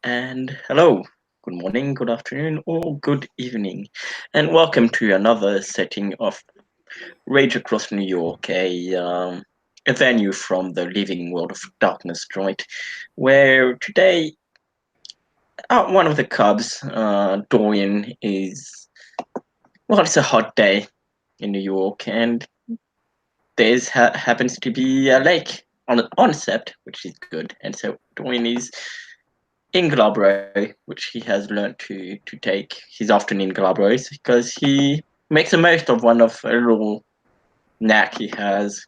And hello, good morning, good afternoon, or good evening, and welcome to another setting of Rage Across New York, a venue from the living world of darkness, right? Where today, one of the Cubs, Dorian, is it's a hot day in New York, and there's happens to be a lake on set, which is good, and so Dorian is in Galabro, which he has learned to take. He's often in Galabros because he makes the most of one of a little knack he has,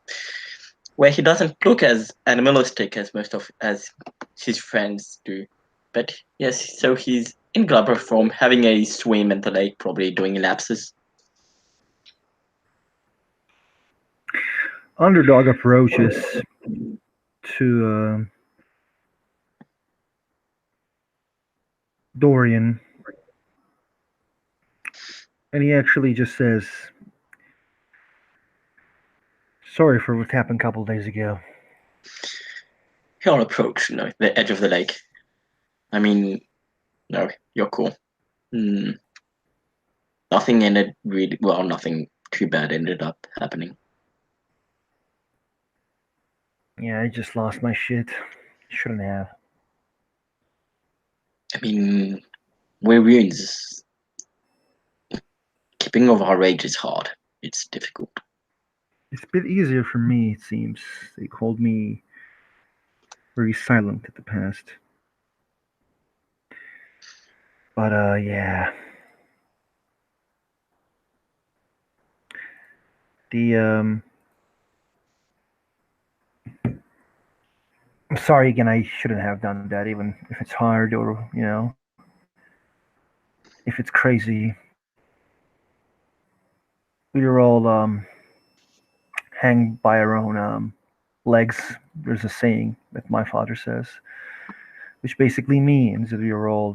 where he doesn't look as animalistic as most of as his friends do. But yes, so he's in Galabro form, having a swim in the lake, probably doing lapses. Underdog approaches to Dorian, and he actually just says, "Sorry for what happened a couple of days ago." He'll approach, the edge of the lake. I mean, no, you're cool. Nothing ended really well. Nothing too bad ended up happening. Yeah, I just lost my shit. Shouldn't have. I mean, we're ruins. Keeping of our rage is hard. It's difficult. It's a bit easier for me, it seems. They called me very silent in the past. But, yeah. The, I'm sorry again, I shouldn't have done that, even if it's hard or, if it's crazy. We are all, hang by our own, legs. There's a saying that my father says, which basically means that we are all,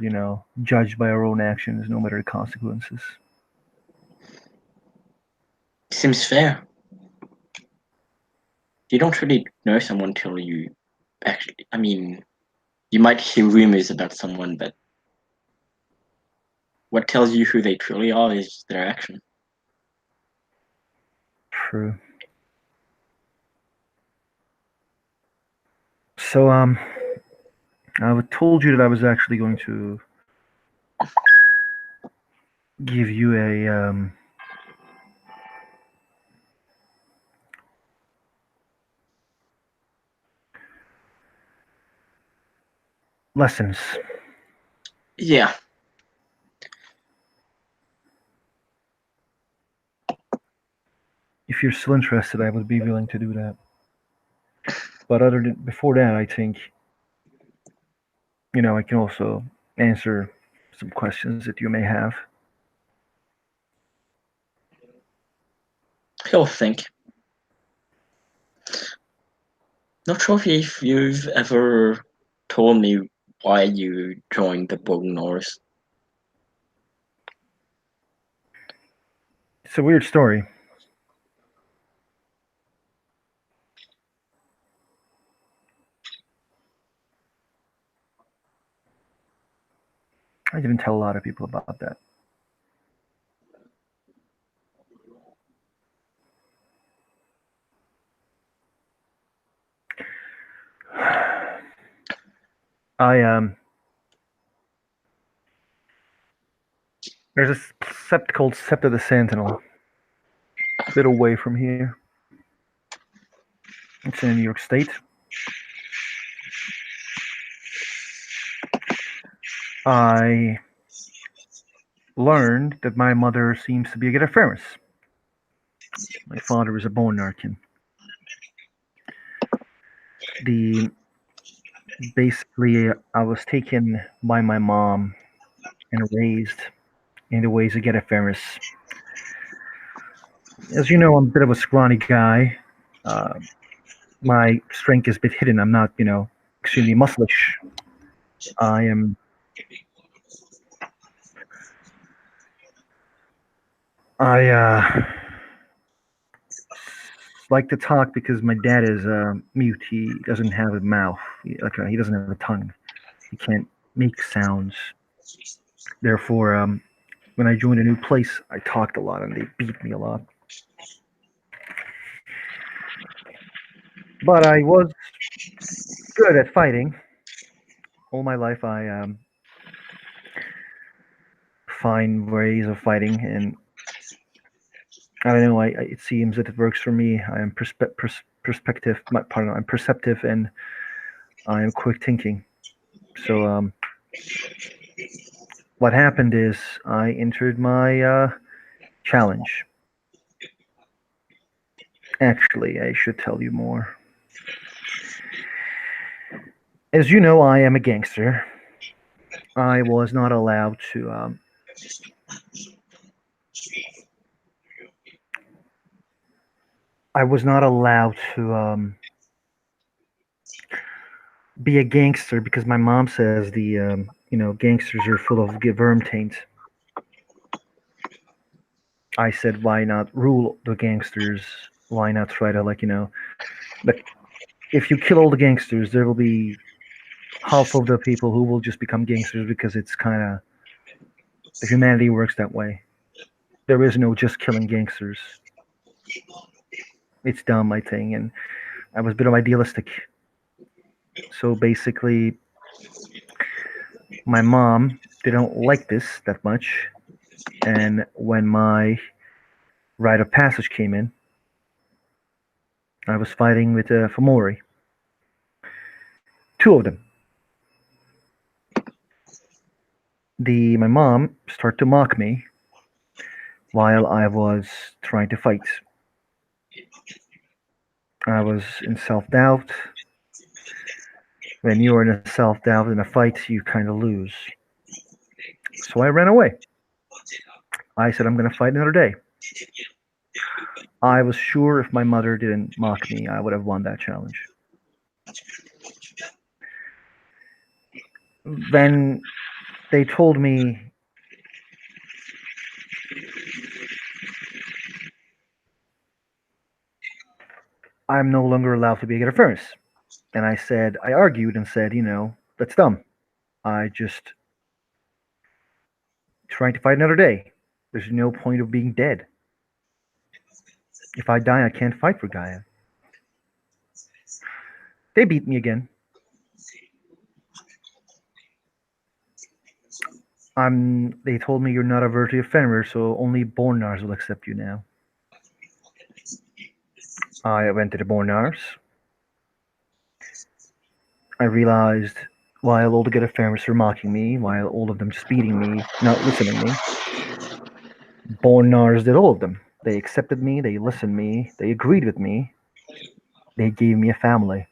judged by our own actions, no matter the consequences. Seems fair. You don't really know someone till you actually. I mean, you might hear rumors about someone, but what tells you who they truly are is their action. True. So, I told you that I was actually going to give you a, lessons. Yeah. If you're still interested, I would be willing to do that. But before that, I think, I can also answer some questions that you may have. He'll think. Not sure if you've ever told me why you joined the Bognors. It's a weird story. I didn't tell a lot of people about that. I there's a sept called Sept of the Sentinel, a bit away from here. It's in New York State. I learned that my mother seems to be a Getaferis. My father is a bone Narcan. The Basically, I was taken by my mom and raised in the ways of Getaferis. As you know, I'm a bit of a scrawny guy. Uh, my strength is a bit hidden. I'm not, extremely musclish. I am. I like to talk because my dad is mute. He doesn't have a mouth. He doesn't have a tongue. He can't make sounds. Therefore, when I joined a new place, I talked a lot and they beat me a lot. But I was good at fighting. All my life, I find ways of fighting, and I don't know. It seems that it works for me. I am perspective. Pardon, I'm perceptive and I am quick thinking. So what happened is I entered my challenge. Actually, I should tell you more. As you know, I am a gangster. I was not allowed to. I was not allowed to be a gangster because my mom says the gangsters are full of worm taint. I said, why not rule the gangsters? Why not try to like if you kill all the gangsters, there will be half of the people who will just become gangsters because it's kind of the humanity works that way. There is no just killing gangsters. It's dumb, I think, and I was a bit of idealistic. So basically, my mom didn't like this that much, and when my rite of passage came in, I was fighting with Fomori. Two of them. My mom started to mock me while I was trying to fight. I was in self doubt. When you are in a self doubt in a fight, you kind of lose. So I ran away. I said, I'm going to fight another day. I was sure if my mother didn't mock me, I would have won that challenge. Then they told me I'm no longer allowed to be a furnace. And I argued and said, that's dumb. I just trying to fight another day. There's no point of being dead. If I die, I can't fight for Gaia. They beat me again. They told me you're not a worthy offender, so only Bornars will accept you now. I went to the Bornars. I realized while all the good farmers were mocking me, while all of them just beating me, not listening to me, Bornars did all of them. They accepted me, they listened to me, they agreed with me, they gave me a family.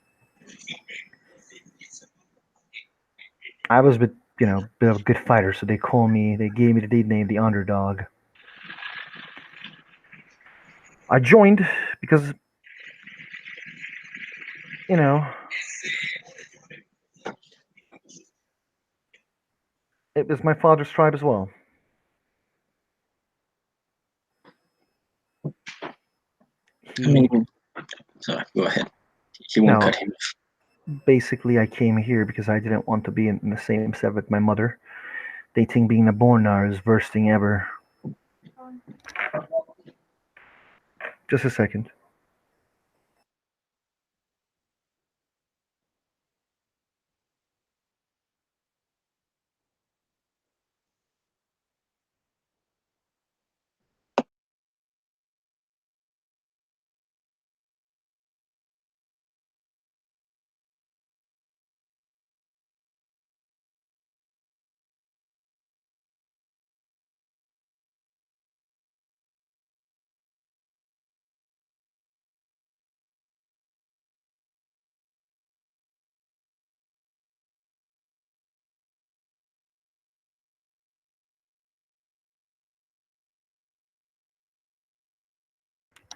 I was a bit of a good fighter, so they gave me the nickname the underdog. I joined because, you know, it was my father's tribe as well. Sorry, go ahead. He won't cut him off. Basically, I came here because I didn't want to be in the same set with my mother. They think being a Bornar is the worst thing ever. Just a second.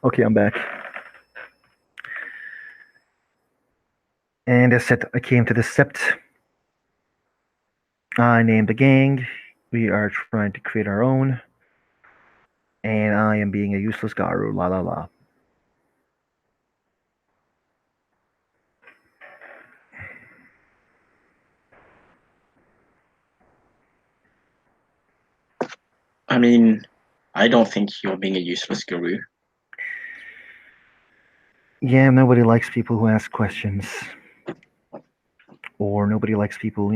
Okay, I'm back. And as said, I came to the Sept. I named the gang. We are trying to create our own. And I am being a useless Garu. La la la. I mean, I don't think you're being a useless guru. Yeah, nobody likes people who ask questions. Or nobody likes people,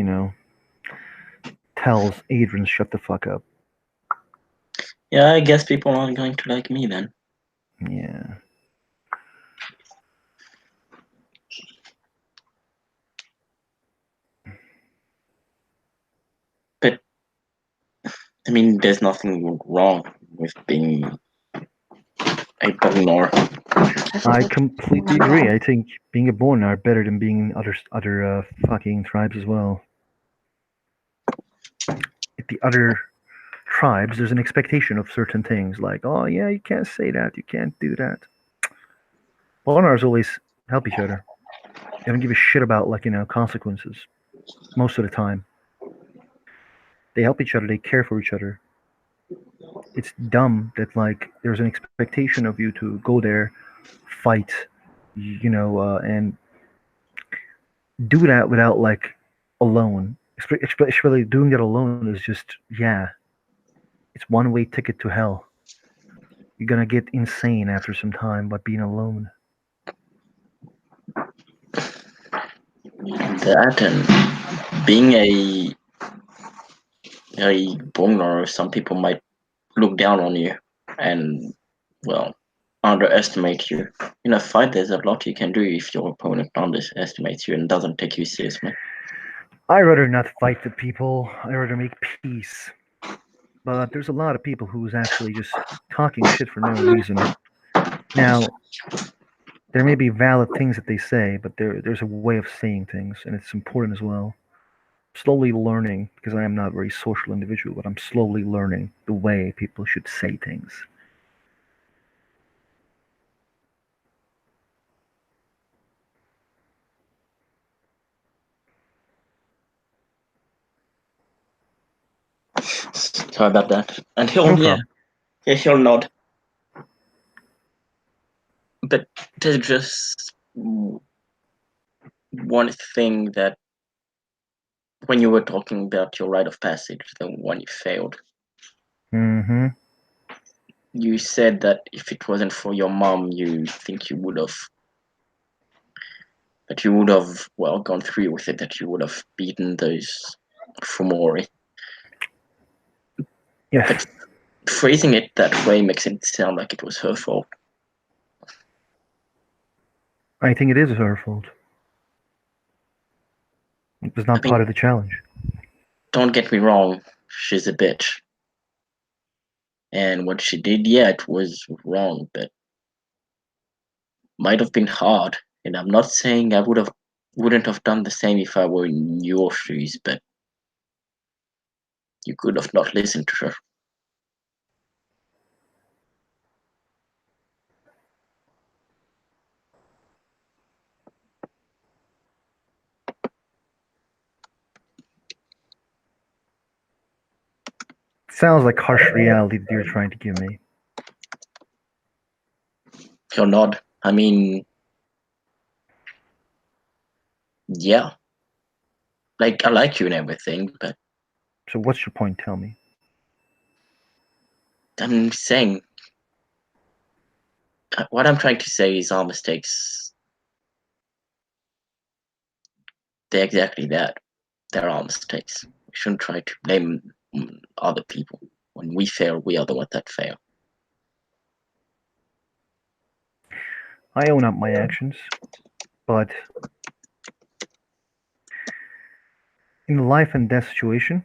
tells Adrian shut the fuck up. Yeah, I guess people aren't going to like me then. Yeah. But, I mean, there's nothing wrong with being a Bognar. I completely agree. I think being a Bornar is better than being in other fucking tribes as well. At the other tribes, there's an expectation of certain things, like, oh yeah, you can't say that, you can't do that. Bornars always help each other. They don't give a shit about consequences most of the time. They help each other. They care for each other. It's dumb that there's an expectation of you to go there, fight, and do that without alone. Especially doing that alone is just it's one way ticket to hell. You're gonna get insane after some time by being alone. That and being a Bognar, some people might look down on you and, well, underestimate you. In a fight, there's a lot you can do if your opponent underestimates you and doesn't take you seriously. I rather not fight with people. I rather make peace. But there's a lot of people who's actually just talking shit for no reason. Now, there may be valid things that they say, but there's a way of saying things, and it's important as well. Slowly learning, because I am not a very social individual, but I'm slowly learning the way people should say things. Sorry about that. And No problem. he'll nod. But there's just one thing that when you were talking about your rite of passage, the one you failed, Mm-hmm. you said that if it wasn't for your mom, you think you would have, that you would have, well, gone through with it, that you would have beaten those Fumori. Yes. But phrasing it that way makes it sound like it was her fault. I think it is her fault. It was not part of the challenge. Don't get me wrong, she's a bitch. And what she did, yeah, it was wrong, but might have been hard. And I'm not saying I wouldn't have done the same if I were in your shoes, but you could have not listened to her. Sounds like harsh reality that you're trying to give me. You're not. I mean, yeah. Like, I like you and everything, but So what's your point? Tell me. I'm saying, what I'm trying to say is our mistakes, they're exactly that. They're our mistakes. We shouldn't try to blame other people. When we fail, we are the ones that fail. I own up my actions, but in a life and death situation,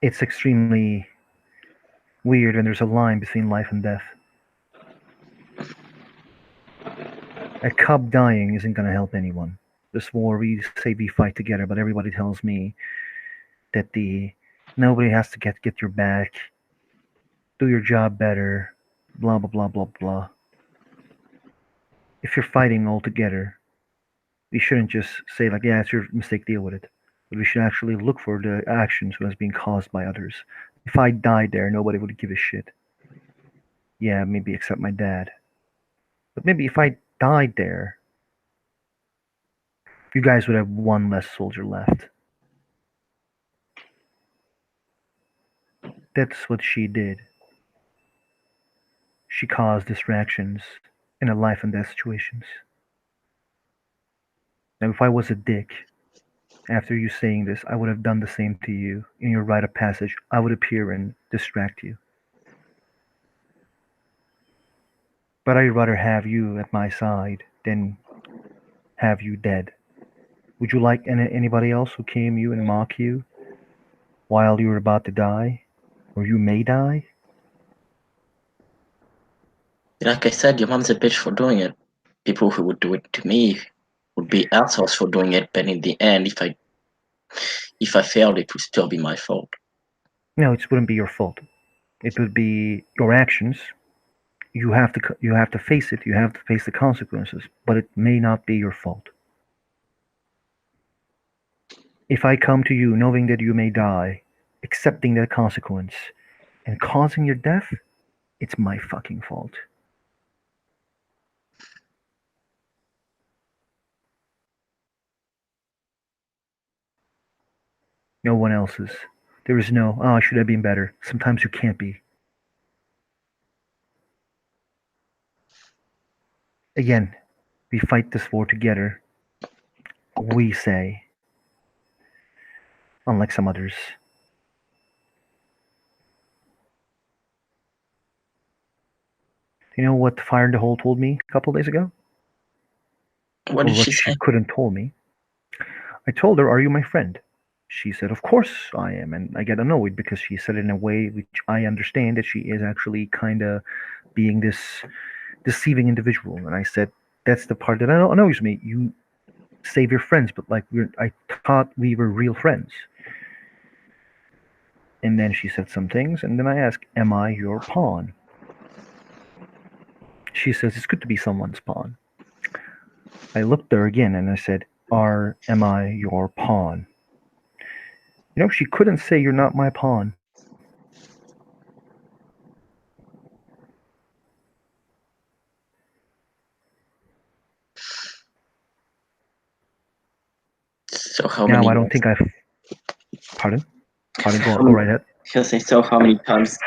it's extremely weird, and there's a line between life and death. A cub dying isn't going to help anyone. This war, we say we fight together, but everybody tells me that nobody has to get your back, do your job better, blah blah blah blah blah. If you're fighting all together, we shouldn't just say yeah, it's your mistake, deal with it. But we should actually look for the actions that has been caused by others. If I died there, nobody would give a shit. Yeah, maybe except my dad. But maybe if I died there, you guys would have one less soldier left. That's what she did. She caused distractions in a life and death situations. Now, if I was a dick, after you saying this, I would have done the same to you. In your rite of passage, I would appear and distract you. But I'd rather have you at my side than have you dead. Would you like anybody else who came you and mock you while you were about to die? Or you may die? Like I said, your mom's a bitch for doing it. People who would do it to me would be assholes for doing it, but in the end, if I failed, it would still be my fault. No, it wouldn't be your fault. It would be your actions. You have to face it. You have to face the consequences, but it may not be your fault. If I come to you knowing that you may die, accepting that consequence, and causing your death, it's my fucking fault. No one else's. There is no, oh, I should have been better. Sometimes you can't be. Again, we fight this war together. We say, unlike some others. You know what Fire in the Hole told me a couple days ago? What Or did what she she say? couldn't tell me. I told her, "Are you my friend?" She said, "Of course I am." And I get annoyed because she said it in a way which I understand that she is actually kind of being this deceiving individual. And I said, "That's the part that annoys me. You save your friends, but like I thought we were real friends." And then she said some things, and then I asked, "Am I your pawn?" She says, "It's good to be someone's pawn." I looked there again and I said, am I your pawn? You know, she couldn't say you're not my pawn. So how Now many? I don't think I've. Pardon? Pardon. How Go many? right ahead. So how many times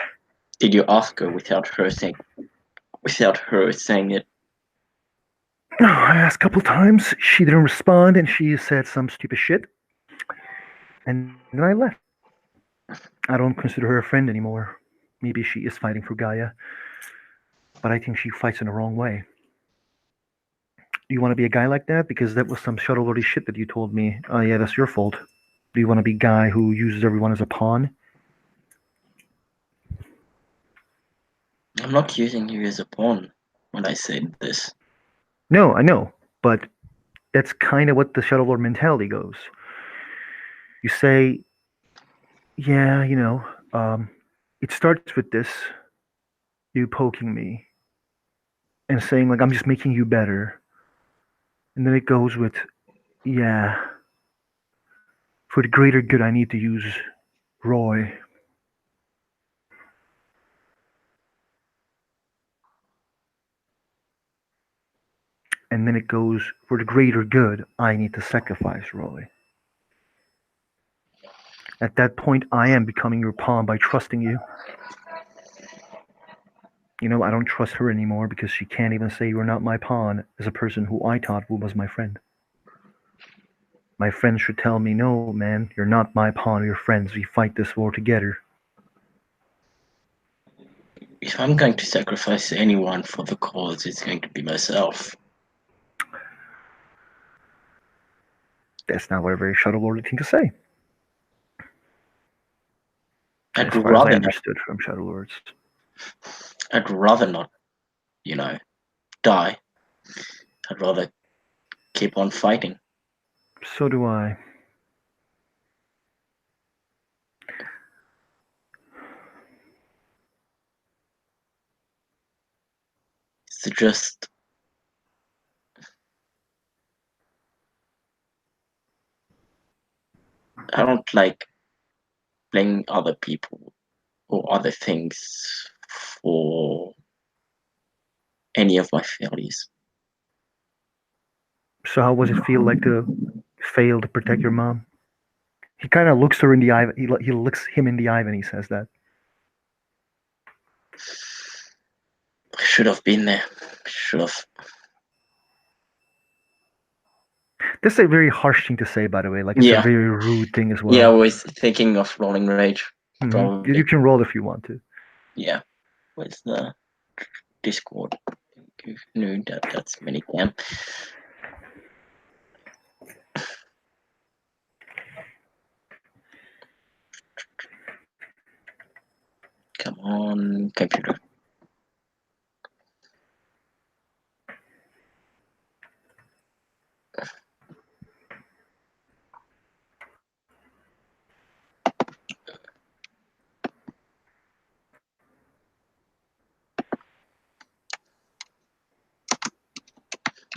did you ask her without her saying it? No, I asked a couple times. She didn't respond, and she said some stupid shit. And then I left. I don't consider her a friend anymore. Maybe she is fighting for Gaia, but I think she fights in the wrong way. Do you want to be a guy like that? Because that was some shuttle-worthy shit that you told me. Oh yeah, that's your fault. Do you want to be a guy who uses everyone as a pawn? I'm not using you as a pawn when I said this. No, I know, but that's kind of what the shuttle lord mentality goes. You say, yeah, it starts with this, you poking me and saying like I'm just making you better, and then it goes with, yeah, for the greater good, I need to use Roy. And then it goes, for the greater good, I need to sacrifice Roy. At that point, I am becoming your pawn by trusting you. You know, I don't trust her anymore because she can't even say you're not my pawn as a person who I thought was my friend. My friends should tell me, no, man, you're not my pawn, we're friends. We fight this war together. If I'm going to sacrifice anyone for the cause, it's going to be myself. That's not what a very shuttle lordy thing to say. I'd As far as I rather not. understood from shuttle lords. I'd rather not, die. I'd rather keep on fighting. So do I. It's just I don't like blaming other people or other things for any of my failures. So how does it feel like to fail to protect your mom? He kind of looks her in the eye. He looks him in the eye when he says that. I should have been there. Should have. This is a very harsh thing to say, by the way. Like, it's Yeah. a very rude thing as well. Yeah, I was thinking of rolling rage. Mhm. Probably. You can roll if you want to. Yeah. Where's the Discord? No, that's Minicam. Come on, computer.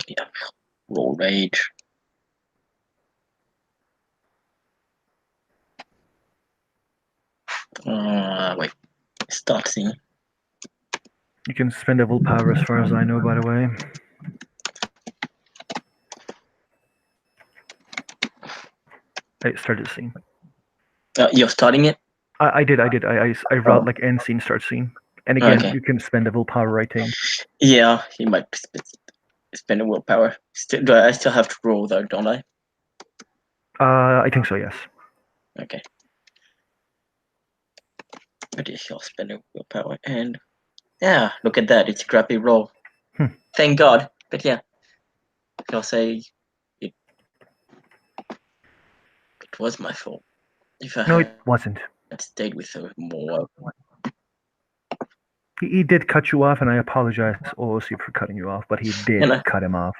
Yeah, roll rage. Wait, start scene. You can spend a willpower, as far as I know, by the way. I started scene. You're starting it? I did. I wrote like end scene, start scene. And again, Okay. you can spend a willpower, I think. Yeah, he might spend a willpower. I still have to roll though, don't I? I think so, yes. Okay. But yeah, he'll spend a willpower, and yeah, look at that. It's a crappy roll. Thank God. But yeah, I'll say it was my fault. If I No, had it wasn't. stayed with her more. He did cut you off, and I apologize, OOC, for cutting you off, but he did cut him off.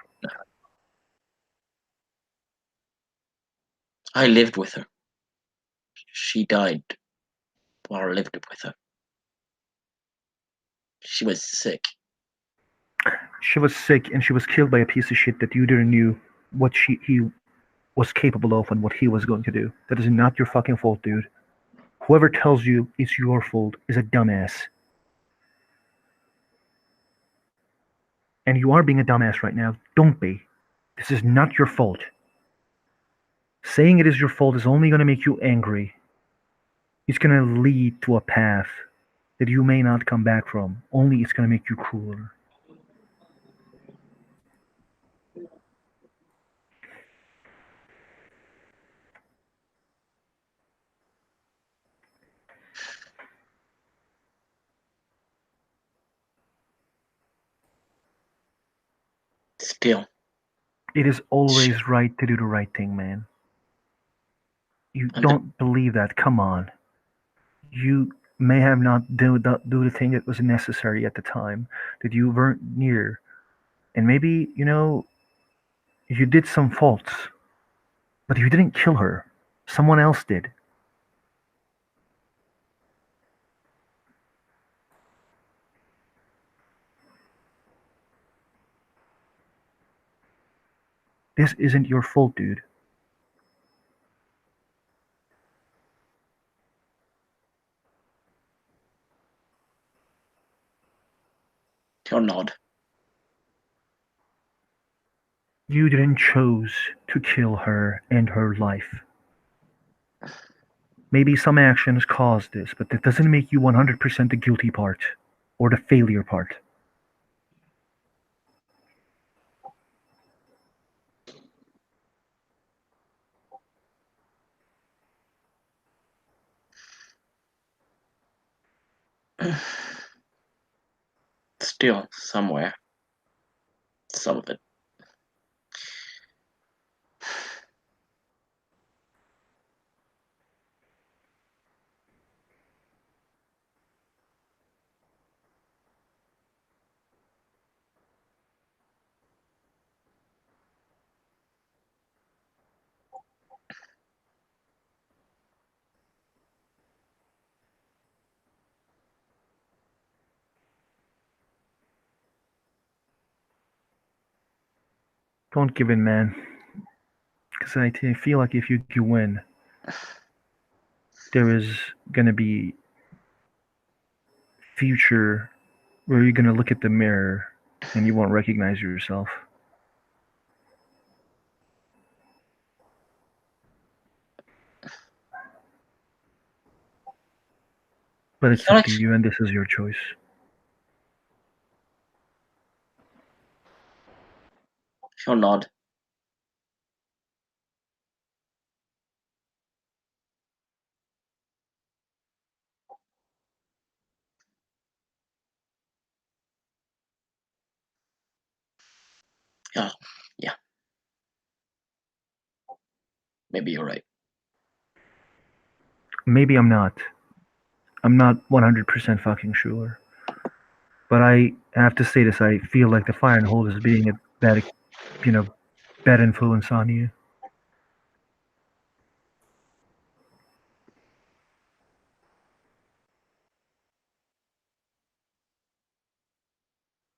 I lived with her. She died while I lived with her. She was sick. She was sick, and she was killed by a piece of shit that you didn't knew what he was capable of and what he was going to do. That is not your fucking fault, dude. Whoever tells you it's your fault is a dumbass. And you are being a dumbass right now. Don't be. This is not your fault. Saying it is your fault is only going to make you angry. It's going to lead to a path that you may not come back from. Only it's going to make you crueler. Still. It is always right to do the right thing, man. You don't believe that. Come on. You may have not do the thing that was necessary at the time, that you weren't near. And maybe, you did some faults. But you didn't kill her. Someone else did. This isn't your fault, dude. Or not. You didn't choose to kill her and her life. Maybe some actions caused this, but that doesn't make you 100% the guilty part or the failure part. Still, somewhere. Some of it. Don't give in, man. Because I feel like if you win, there is going to be future where you're going to look at the mirror and you won't recognize yourself. But it's up to you, and this is your choice. She'll nod. Yeah. Maybe you're right. Maybe I'm not. I'm not 100% fucking sure. But I have to say this, I feel like the Fire and Hold is being a bad, bad influence on you.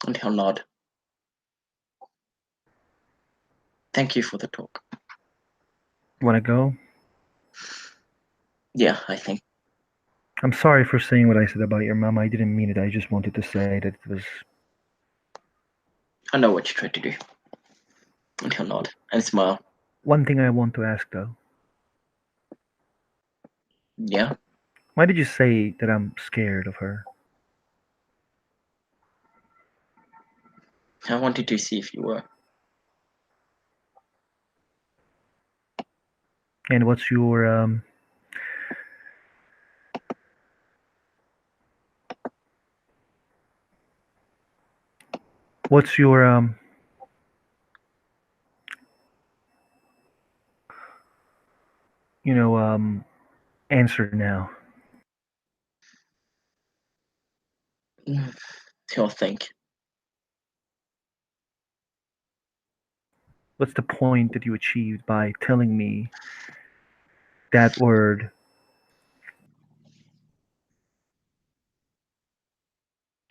And he'll nod. Thank you for the talk. Want to go? Yeah, I think. I'm sorry for saying what I said about your mom. I didn't mean it. I just wanted to say that it was... I know what you tried to do. And he'll nod and smile. One thing I want to ask, though. Yeah? Why did you say that I'm scared of her? I wanted to see if you were. And what's your, What's your, answer now? He'll think. What's the point that you achieved by telling me that word?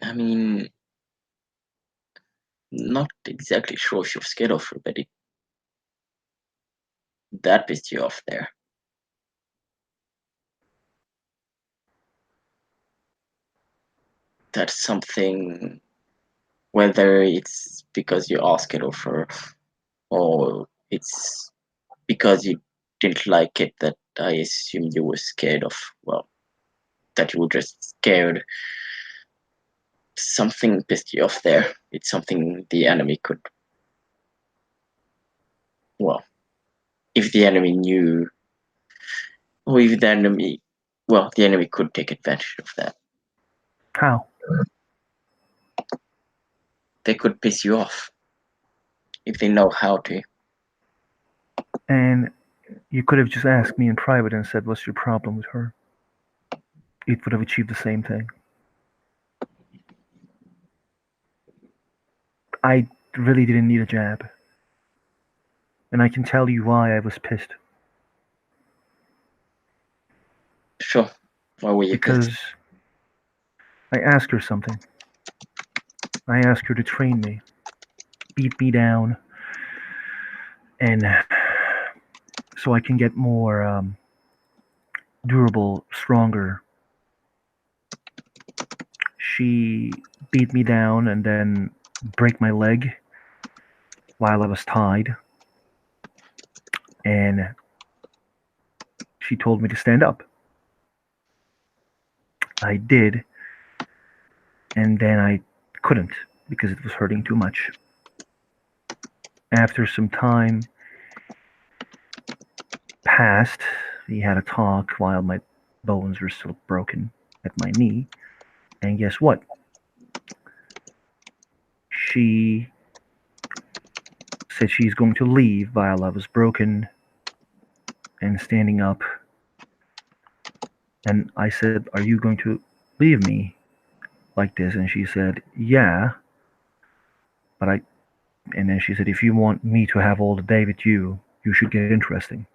I mean, not exactly sure if you're scared of her, but that pissed you off there. That's something, whether it's because you asked it of her or it's because you didn't like it, that I assume you were scared of, well, that you were just scared. Something pissed you off there. It's something the enemy could, well, if the enemy knew, or if the enemy, well, the enemy could take advantage of that. How? They could piss you off if they know how to. And you could have just asked me in private and said, what's your problem with her? It would have achieved the same thing. I really didn't need a jab. And I can tell you why I was pissed. Sure. Why were you Because pissed? I asked her something. I asked her to train me, beat me down, and so I can get more durable, stronger. She beat me down and then break my leg while I was tied. And she told me to stand up. I did, and then I couldn't because it was hurting too much. After some time passed, we had a talk while my bones were still broken at my knee. And guess what? She said she's going to leave while I was broken and standing up. And I said, are you going to leave me like this? And she said, yeah. And then she said, if you want me to have all the day with you, you should get interesting.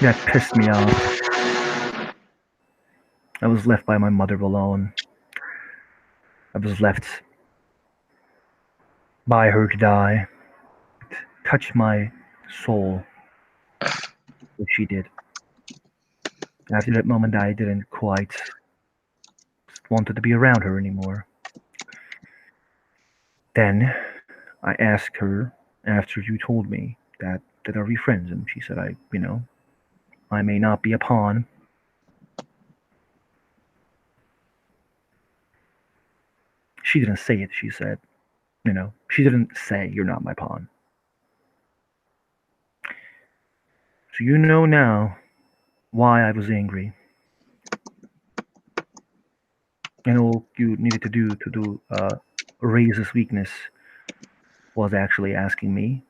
That pissed me off. I was left by my mother alone. I was left by her to die. It touched my soul, what she did. After that moment, I didn't quite wanted to be around her anymore. Then I asked her after you told me that are we friends, and she said I may not be a pawn. She didn't say it. She said, she didn't say you're not my pawn. So you know now why I was angry. And all you needed to do raise this weakness was actually asking me.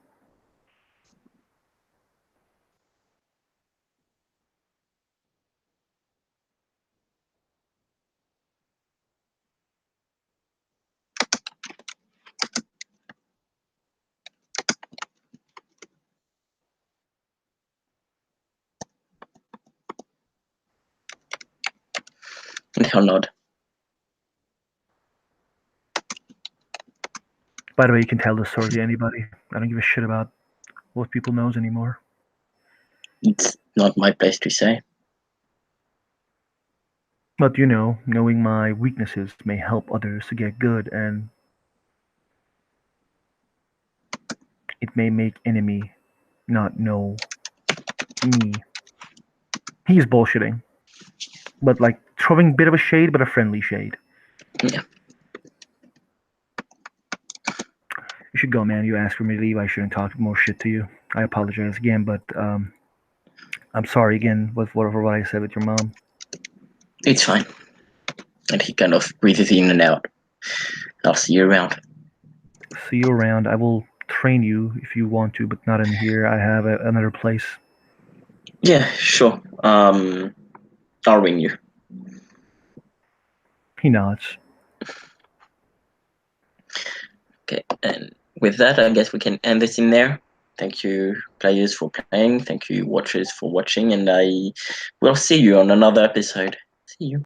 And he'll nod. By the way, you can tell this story to anybody. I don't give a shit about what people knows anymore. It's not my place to say. But knowing my weaknesses may help others to get good, and it may make enemy not know me. He's bullshitting, but like throwing a bit of a shade, but a friendly shade. Yeah. You should go, man. You asked for me to leave. I shouldn't talk more shit to you. I apologize again, but I'm sorry again with whatever what I said with your mom. It's fine. And he kind of breathes in and out. I'll see you around. See you around. I will train you if you want to, but not in here. I have another place. Yeah, sure. I'll ring you. He nods. Okay, and with that, I guess we can end this in there. Thank you, players, for playing. Thank you, watchers, for watching. And I will see you on another episode. See you.